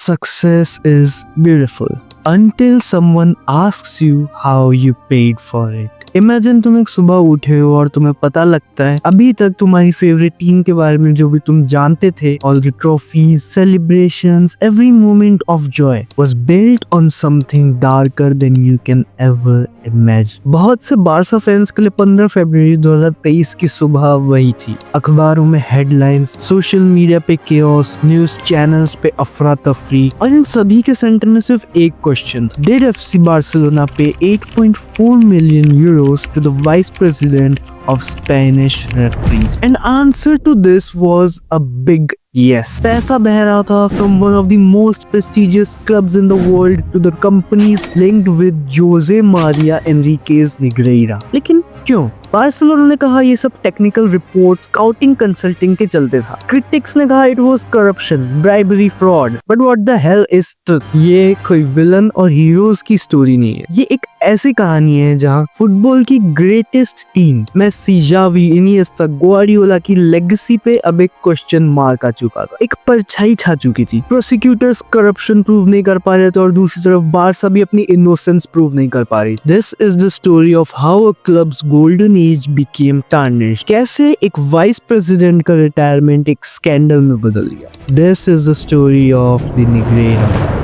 Success is beautiful until someone asks you how you paid for it. Imagine तुम एक सुबह उठे हो और तुम्हें पता लगता है अभी तक तुम्हारी फेवरेट टीम के बारे में जो भी तुम जानते थे, all the trophies, celebrations, every moment of Joy was built on something darker then you can ever imagine. बहुत से बारसा फैंस के लिए 15 फरवरी 2023 की सुबह वही थी। अखबारों में हेडलाइंस, सोशल मीडिया पे केओस, न्यूज चैनल्स पे अफरा तफरी, और इन सभी के सेंटर में सिर्फ एक क्वेश्चन, डिड एफसी बार्सिलोना पे 8.4 million euro to the vice president of Spanish referees? And answer to this was a big yes. पैसा बह रहा था from one of the most prestigious clubs in the world to the companies linked with Jose Maria Enriquez Negreira. लेकिन क्यों? Barcelona ने कहा ये सब टेक्निकल रिपोर्ट, स्काउटिंग, कंसल्टिंग के चलते था। क्रिटिक्स ने कहा it was corruption, bribery, fraud. But what the hell is truth? ये कोई विलन और हीरोज की स्टोरी नहीं है। ये एक ऐसी कहानी है जहां फुटबॉल की greatest team Messi, Xavi, Iniesta, Guardiola की लेगेसी पे अब एक क्वेश्चन मार्क आ चुका था, एक परछाई छा चुकी थी। प्रोसिक्यूटर्स करप्शन प्रूव नहीं कर पा रहे थे और दूसरी तरफ बारसा भी अपनी इनोसेंस प्रूव नहीं कर पा रही। This is the story of how a clubs golden age became tarnished. कैसे एक वाइस प्रेसिडेंट का रिटायरमेंट एक स्कैंडल में बदल गया। This is the story of the Negreira.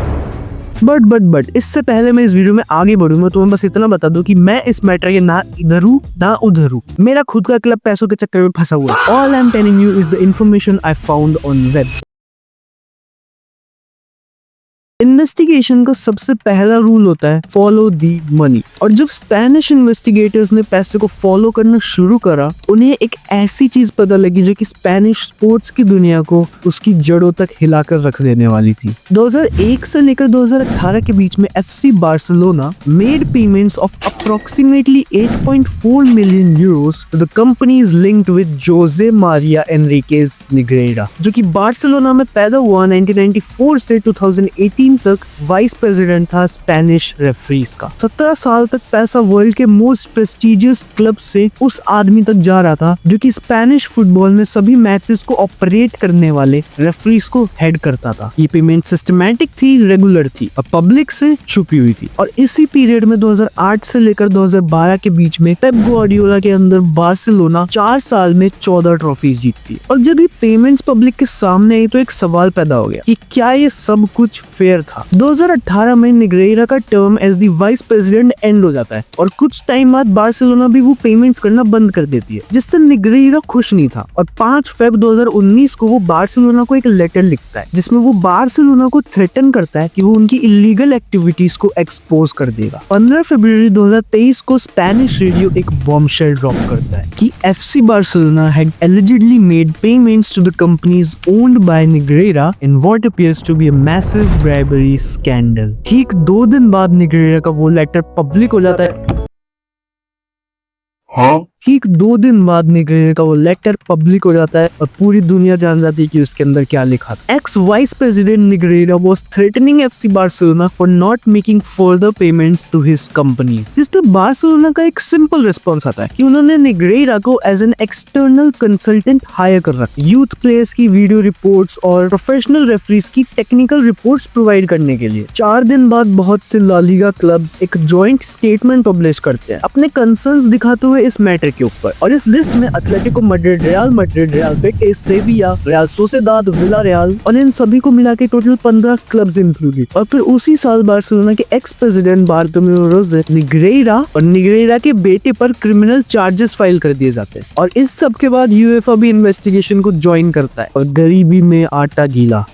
But इससे पहले मैं इस वीडियो में आगे बढ़ूं, मैं तुम्हें बस इतना बता दूं कि मैं इस मैटर के ना इधर हूं ना उधर हूं। मेरा खुद का क्लब पैसों के चक्कर में फंसा हुआ है। All I am telling you is the information I found on web. Investigation का सबसे पहला रूल होता है फॉलो दी मनी। और जब स्पेनिश इन्वेस्टिगेटर्स ने पैसे को फॉलो करना शुरू करा, उन्हें एक ऐसी चीज पता लगी जो कि स्पेनिश स्पोर्ट्स की दुनिया को उसकी जड़ों तक हिलाकर रख देने वाली थी। 2001 से लेकर 2018 के बीच में FC Barcelona made payments of approximately 8.4 million euros to the companies linked with Jose Maria Enriquez Negreira, जो कि बार्सिलोना में पैदा हुआ। 1994 से 2018 तक वाइस प्रेसिडेंट था स्पेनिश रेफरीज का। 17 साल तक पैसा वर्ल्ड के मोस्ट प्रेस्टिजियस क्लब से उस आदमी तक जा रहा था जो कि स्पेनिश फुटबॉल में सभी मैचेस को ऑपरेट करने वाले रेफरीज को हेड करता था। ये पेमेंट सिस्टमैटिक थी, रेगुलर थी और पब्लिक से छुपी हुई थी। और इसी पीरियड में 2008 से लेकर 2012 के बीच में पेप ग्वार्डियोला के अंदर बार्सिलोना 4 साल में 14 ट्रॉफीज जीतती। और जब ये पेमेंट्स पब्लिक के सामने आई तो एक सवाल पैदा हो गया कि क्या ये सब कुछ फेयर था। 2018 में नेग्रेरा का term as the vice president end हो जाता है और कुछ टाइम बाद बार्सिलोना भी वो पेमेंट्स करना बंद कर देती है, जिससे नेग्रेरा खुश नहीं था। और 5 फरवरी 2019 को वो बार्सिलोना को एक लेटर लिखता है जिसमें वो बार्सिलोना को थ्रेटन करता है कि वो उनकी इलीगल एक्टिविटीज को एक्सपोज कर देगा। 15 फरवरी 2023 को स्पेनिश रेडियो एक बॉम्बशेल ड्रॉप करता है कि FC Barcelona had allegedly made payments to the companies owned by Negreira in what appears to be a massive bribery scandal। ठीक 2 दिन बाद नेग्रेरा का वो लेटर पब्लिक हो जाता है। ठीक 2 दिन बाद नेग्रेरा का वो लेटर पब्लिक हो जाता है और पूरी दुनिया जान जाती है कि उसके अंदर क्या लिखा था। Ex vice president Negreira was threatening FC Barcelona for not making further payments to his companies. इस पे बार्सिलोना का एक सिंपल रिस्पॉन्स आता है कि उन्होंने नेग्रेरा को as an external consultant hire कर रखा, यूथ प्लेयर्स की वीडियो रिपोर्ट्स और प्रोफेशनल रेफरीज की टेक्निकल रिपोर्ट्स प्रोवाइड करने के लिए। 4 दिन बाद बहुत से ला लीगा क्लब्स एक जॉइंट स्टेटमेंट पब्लिश करते हैं अपने कंसर्न्स दिखाते हुए इस मैटर के ऊपर। और इस लिस्ट में Atletico Madrid, Real Betis, Sevilla, Real Sociedad, Villarreal और इन सभी को मिला के टोटल 15 क्लब्स इंक्लूडेड। और फिर उसी साल बार्सिलोना के एक्स प्रेसिडेंट बार्टोमेओ रोसे नेग्रेरा और नेग्रेरा के बेटे पर क्रिमिनल चार्जेस फाइल कर दिए जाते हैं। और इस सब के बाद यूएफए भी इन्वेस्टिगेशन को ज्वाइन करता है। और गरीबी में आटा गीला,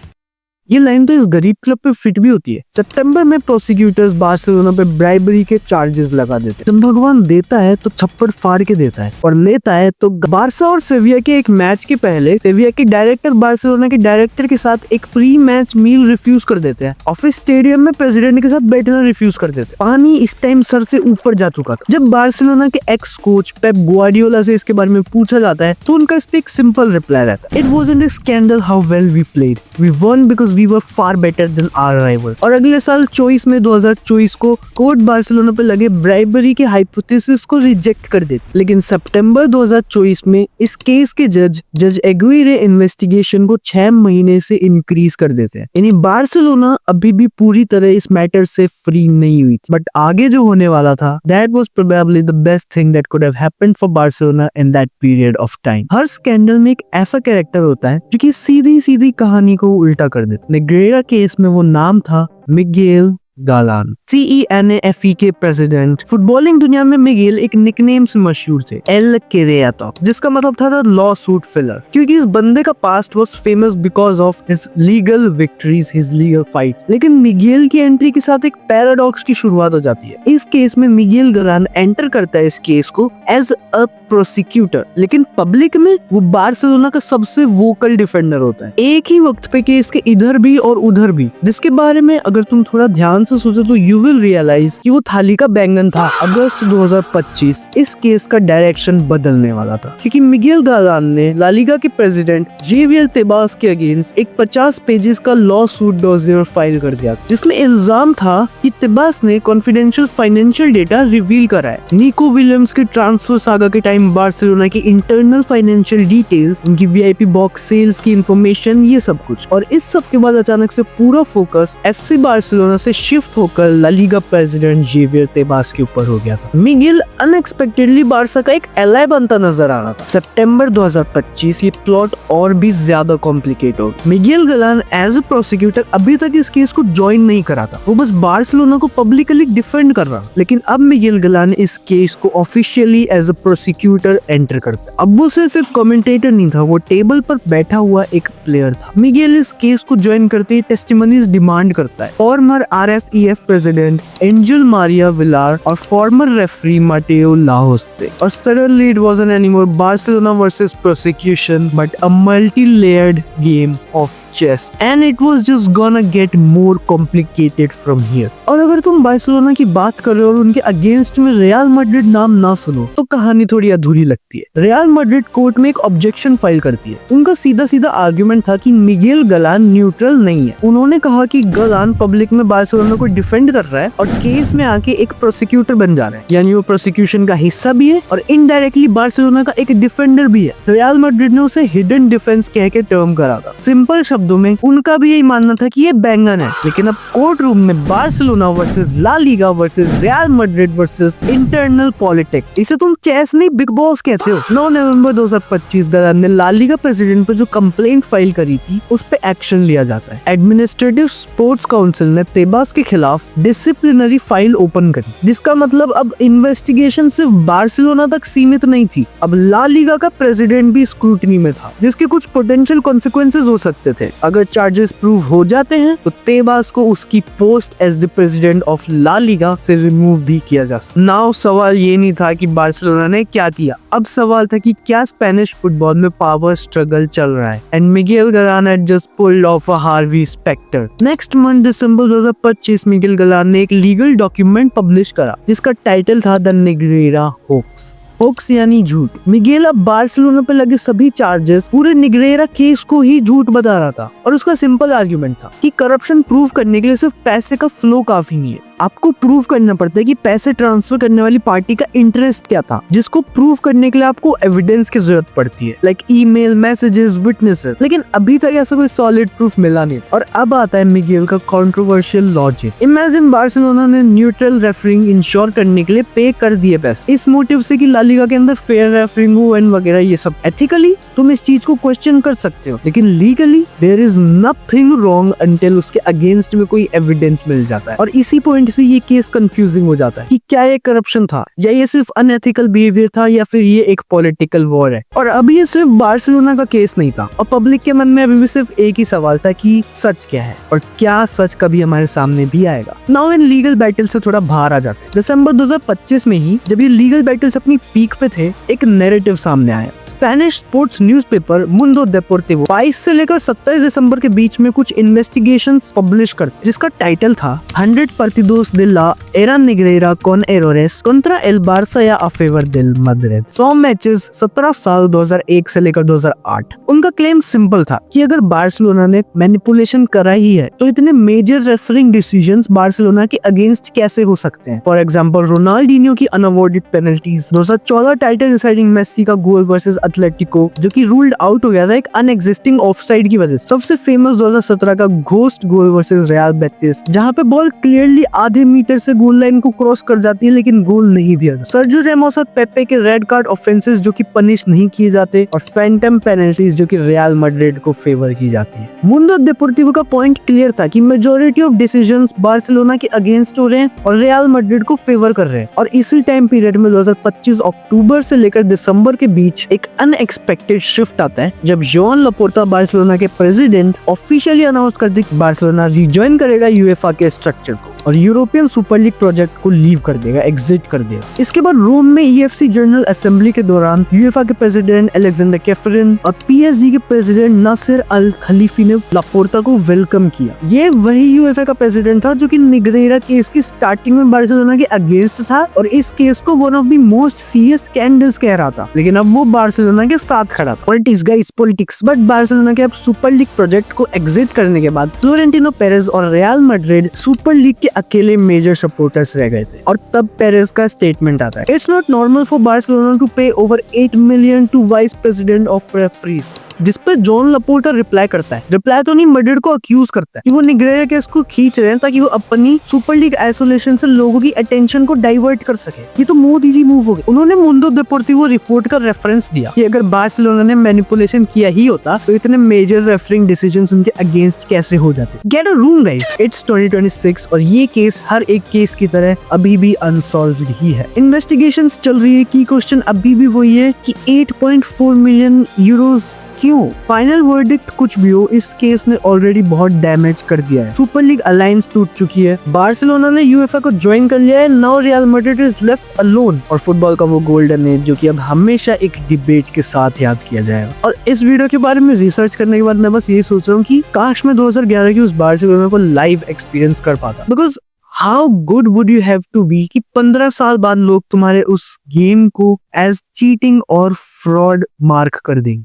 ये लाइन तो इस गरीब क्लब पे फिट भी होती है। सितंबर में प्रोसिक्यूटर्स बार्सिलोना पे ब्राइबरी के चार्जेस लगा देते हैं। जब भगवान देता है तो छप्पड़ फाड़ के देता है और लेता है तो। बार्सा और सेविया के एक मैच के पहले सेविया के डायरेक्टर बार्सिलोना के डायरेक्टर के साथ एक प्री मैच मील रिफ्यूज कर देते हैं और फिर स्टेडियम में प्रेसिडेंट के साथ बैठना रिफ्यूज कर देते हैं। पानी इस टाइम सर से ऊपर जा चुका था। जब बार्सिलोना के एक्स कोच पेप ग्वार्डियोला से इसके बारे में पूछा जाता है तो उनका इस पे एक सिंपल रिप्लाई रहता है, it wasn't a scandal how well we played, we won because we were far better than our rival. और अगले साल 24 में 2024 को कोर्ट बार्सिलोना पे लगे ब्राइबरी के हाइपोथेसिस को रिजेक्ट कर देते, लेकिन सितंबर 2024 में इस केस के जज एगुइरे इन्वेस्टिगेशन को 6 महीने से इंक्रीज कर देते हैं। यानी बार्सिलोना अभी भी पूरी तरह इस मैटर से फ्री नहीं हुई थी, बट आगे जो होने वाला था that was probably the best thing that could have happened for Barcelona in that period of time. Her scandal में एक ऐसा कैरेक्टर होता है जो कि सीधी सीधी कहानी को उल्टा कर देता। नेग्रेरा केस में वो नाम था मिगेल गालान, CENAFE के प्रेसिडेंट। फुटबॉलिंग दुनिया में मिगेल एक निकनेम से मशहूर थे, एल केरेयाटो, जिसका मतलब था लॉ सूट फिलर, क्योंकि इस बंदे का past was famous because of his legal victories, his legal fights. लेकिन मिगेल की एंट्री के साथ एक पैराडॉक्स की शुरुआत हो जाती है। इस केस में मिगेल गालान एंटर करता है इस केस को एज अ प्रोसिक्यूटर, लेकिन पब्लिक में वो बार्सिलोना का सबसे वोकल डिफेंडर होता है, एक ही वक्त पे केस के इधर भी और उधर भी, जिसके बारे में अगर तुम थोड़ा ध्यान से सोचो तो यू विल रियलाइज कि वो थाली का बैंगन था। अगस्त 2025 इस केस का डायरेक्शन बदलने वाला था, क्योंकि मिगेल गालान ने ला लीगा के प्रेसिडेंट जेवियर तेबास के अगेंस्ट एक 50 पेजेस का लॉ सूट डोसियर फाइल कर दिया, जिसमें इल्जाम था कि तेबास ने कॉन्फिडेंशियल फाइनेंशियल डेटा रिवील करा है। निको विलियम्स के ट्रांसफर सागा के टाइम बार्सिलोना की इंटरनल फाइनेंशियल डिटेल्स, उनकी VIP बॉक्स सेल्स की इंफॉर्मेशन, ये सब कुछ। और इस सब के बाद अचानक से पूरा फोकस FC बार्सिलोना से शिफ्ट होकर ला लीगा प्रेसिडेंट जेवियर तेबास के ऊपर हो गया था। मिगेल अनएक्सपेक्टेडली बार्सा का एक एलाय बनता नजर आ रहा था। सितंबर 2025 ये प्लॉट और भी ज्यादा कॉम्प्लिकेट हो। मिगेल गालान एज अ प्रोसिक्यूटर अभी तक इस केस को ज्वाइन नहीं करा था, वो बस बार्सिलोना को पब्लिकली डिफेंड कर रहा। लेकिन अब मिगेल गालान इस केस को officially as a prosecutor enter करता। अब वो सिर्फ एक कमेंटेटर नहीं था, वो टेबल पर बैठा हुआ एक प्लेयर था। मिगेल इस केस को ज्वाइन करते ही टेस्टिमनीज डिमांड करता है former RFEF president Angel Maria Villar और फॉर्मर रेफरी माटेओ लाहोस से। और suddenly it wasn't anymore Barcelona versus prosecution but a multi-layered game of chess, and it was just gonna get more complicated from here. और अगर तुम Barcelona की बात कर रहे हो और उनके अगेंस्ट में रियल मैड्रिड नाम ना सुनो तो कहानी थोड़ी अधूरी लगती है। रियल मैड्रिड कोर्ट में एक ऑब्जेक्शन फाइल करती है। उनका सीधा सीधा आर्गुमेंट था कि मिगेल गालान न्यूट्रल नहीं है। उन्होंने कहा कि गालान पब्लिक में बार्सिलोना को डिफेंड कर रहा है और केस में आके एक प्रोसिक्यूटर बन जा रहा है, यानी वो प्रोसिक्यूशन का हिस्सा भी है और इनडायरेक्टली बार्सिलोना का एक डिफेंडर भी है। रियल मैड्रिड ने उसे हिडन डिफेंस कह के टर्म करा था। सिंपल शब्दों में उनका भी यही मानना था कि ये बैंगन है। लेकिन अब कोर्ट रूम में Barcelona versus La Liga versus Real Madrid versus internal politics, इसे तुम चेस नहीं बिग बॉस कहते हो। 9 नवंबर 2025 गालान ने ला लीगा प्रेसिडेंट पर जो कंप्लेंट फाइल करी थी उस पे एक्शन लिया जाता है। एडमिनिस्ट्रेटिव स्पोर्ट्स काउंसिल ने तेबास के खिलाफ डिसिप्लिनरी फाइल ओपन करी, जिसका मतलब अब इन्वेस्टिगेशन सिर्फ बार्सिलोना तक सीमित नहीं थी, अब ला लीगा का प्रेसिडेंट भी स्क्रूटनी में था, जिसके कुछ पोटेंशियल कॉन्सिक्वेंसेस हो सकते थे। अगर चार्जेस प्रूव हो जाते हैं तो तेबास को उसकी post as the president of La Liga से रिमूव भी किया जा सकता। नाउ सवाल ये नहीं था कि बार्सिलोना ने क्या किया, अब सवाल था कि क्या स्पेनिश फुटबॉल में पावर स्ट्रगल चल रहा है। And Miguel Galan had just pulled off a Harvey Specter. Next month दिसंबर 2025 मिगेल गालान ने एक लीगल डॉक्यूमेंट पब्लिश करा जिसका टाइटल था द नेग्रेरा होक्स। होक्स यानी झूठ। मिगेल अब बार्सिलोना पे लगे सभी चार्जेस पूरे नेग्रेरा केस को ही झूठ बता रहा था और उसका सिंपल आर्गुमेंट था कि करप्शन प्रूव करने के लिए सिर्फ पैसे का फ्लो काफी नहीं है, आपको प्रूव करना पड़ता है कि पैसे ट्रांसफर करने वाली पार्टी का इंटरेस्ट क्या था, जिसको प्रूव करने के लिए आपको एविडेंस की जरूरत पड़ती है, लाइक ईमेल, मैसेजेस, विटनेसेस। लेकिन अभी तक ऐसा कोई सॉलिड प्रूफ मिला नहीं। और अब आता है मिगेल का कंट्रोवर्शियल लॉजिक। इमेजिन बार्सिलोना ने न्यूट्रल रेफरिंग इंश्योर करने के लिए पे कर दिए पैसे इस मोटिव से कि ला लीगा के अंदर फेयर रेफरिंग हो एंड वगैरह ये सब। एथिकली तुम इस चीज को क्वेश्चन कर सकते हो, लेकिन legally there is nothing wrong until उसके अगेंस्ट में कोई एविडेंस मिल जाता है। और इसी पॉइंट से ये केस कंफ्यूजिंग हो जाता है कि क्या ये करप्शन था या ये सिर्फ अनएथिकल बिहेवियर था या फिर ये एक पॉलिटिकल वॉर है। और अभी ये सिर्फ बार्सिलोना का केस नहीं था और पब्लिक के मन में अभी भी सिर्फ एक ही सवाल था कि सच क्या है और क्या सच कभी हमारे सामने भी आएगा। नाउ इन लीगल बैटल से थोड़ा बाहर आ जाते हैं। दिसंबर 2025 में ही जब ये लीगल बैटल्स अपनी पीक पे थे, एक नैरेटिव सामने आया। स्पेनिश स्पोर्ट्स न्यूज़पेपर मुंडो डेपोर्टिवो 22 से लेकर 27 दिसंबर के बीच में कुछ इन्वेस्टिगेशंस पब्लिश करते जिसका टाइटल था 100 partidos Carlos de la Era Negreira con Errores contra el Barça या a favor del Madrid। 100 matches 17 साल 2001 से लेकर 2008। उनका क्लेम सिंपल था कि अगर बार्सिलोना ने मैनिपुलेशन करा ही है तो इतने मेजर रेफरिंग डिसीजंस बार्सिलोना के अगेंस्ट कैसे हो सकते हैं। फॉर एग्जांपल रोनाल्डिनो की अनअवॉइडेड पेनल्टीज, 2014 टाइटल डिसाइडिंग मेसी का गोल वर्सेस एथलेटिको जो कि रूल्ड आउट हो गया था एक अनएग्जिस्टिंग ऑफसाइड की वजह से। सबसे फेमस 2017 का घोस्ट गोल वर्सेस रियल बेटिस जहां पे बॉल क्लियरली आधे मीटर से गोल लाइन को क्रॉस कर जाती है लेकिन गोल नहीं दिया। सर्जियो रेमोस और पेपे के रेड कार्ड ऑफेंसेस जो कि पनिश नहीं किए जाते और फैंटम पेनल्टीज जो कि रियल मैड्रिड को फेवर की जाती है। मुंडो डेपोर्टिवो का पॉइंट क्लियर था कि मेजॉरिटी ऑफ डिसीजंस बार्सिलोना के अगेंस्ट हो रहे हैं और रियल मैड्रिड को फेवर कर रहे हैं। और इसी टाइम पीरियड में 2025 अक्टूबर से लेकर दिसंबर के बीच एक अनएक्सपेक्टेड शिफ्ट आता है जब जोन लापोर्टा बार्सिलोना के प्रेसिडेंट ऑफिशियली अनाउंस कर दी कि बार्सिलोना रिजॉइन करेगा यूएफए के स्ट्रक्चर को और यूरोपियन सुपर लीग प्रोजेक्ट को लीव कर देगा, एग्जिट कर देगा। इसके बाद रोम में ईएफसी जनरल असेंबली के दौरान यूएफए के प्रेसिडेंट अलेक्जेंडर केफरिन और पीएसजी के प्रेसिडेंट नासिर अल खलीफी ने लापोर्ता को वेलकम किया। ये वही यूएफए का प्रेसिडेंट था जो कि निग्रेरा केस की स्टार्टिंग में बार्सिलोना के अगेंस्ट था और इस केस को one of the most serious scandals कह रहा था, लेकिन अब वो बार्सिलोना के साथ खड़ा था। Politics guys, politics. But Barcelona के अब सुपर लीग प्रोजेक्ट को एग्जिट करने के बाद फ्लोरेंटिनो पेरेज और रियल मैड्रिड सुपर लीग के अकेले मेजर सपोर्टर्स रह गए थे और तब पेरेज का स्टेटमेंट आता है, it's not normal for Barcelona to pay over 8 million to vice president of referees. जिस पर जॉन लापोर्टा रिप्लाई करता है, रिप्लाई तो नहीं मैड्रिड को अक्यूज करता है कि वो निग्रेरा केस को खींच रहे हैं ताकि वो अपनी सुपर लीग आइसोलेशन से लोगों की अटेंशन को डाइवर्ट कर सके। ये तो बहुत इजी मूव हो गया। उन्होंने मुंडो डेपोर्टिवो रिपोर्ट का रेफरेंस दिया कि अगर बार्सिलोना ने मैनिपुलेशन किया ही होता तो इतने मेजर रेफरिंग डिसीजंस उनके अगेंस्ट कैसे हो जाते। Get a room guys, it's 2026 और ये केस हर एक केस की तरह अभी भी अनसॉल्व्ड ही है। इन्वेस्टिगेशंस चल रही है। की क्वेश्चन अभी भी वही है कि 8.4 मिलियन यूरोज क्यों? फाइनल वर्डिक्ट कुछ भी हो, इस केस ने ऑलरेडी बहुत डैमेज कर दिया है। सुपर लीग अलायंस टूट चुकी है, बार्सिलोना ने यूएफए को ज्वाइन कर लिया है, now real Madrid is left alone और फुटबॉल का वो गोल्डन एज जो कि अब हमेशा एक डिबेट के साथ याद किया जाएगा। और इस वीडियो के बारे में रिसर्च करने के बाद मैं बस यही सोच रहा हूँ कि काश मैं 2011 की उस बार्सिलोना को लाइव एक्सपीरियंस कर पाता। Because how good would you have to be कि 15 साल बाद लोग तुम्हारे उस गेम को एज चीटिंग और फ्रॉड मार्क कर देंगे।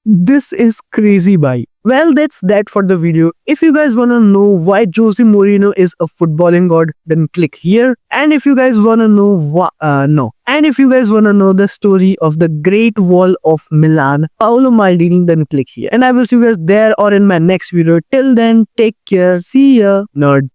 This is crazy, bhai. Well, that's that for the video. If you guys wanna know why Jose Mourinho is a footballing god, then click here. And if you guys wanna know And if you guys wanna know the story of the Great Wall of Milan, Paolo Maldini, then click here. And I will see you guys there or in my next video. Till then, take care. See ya, nerd.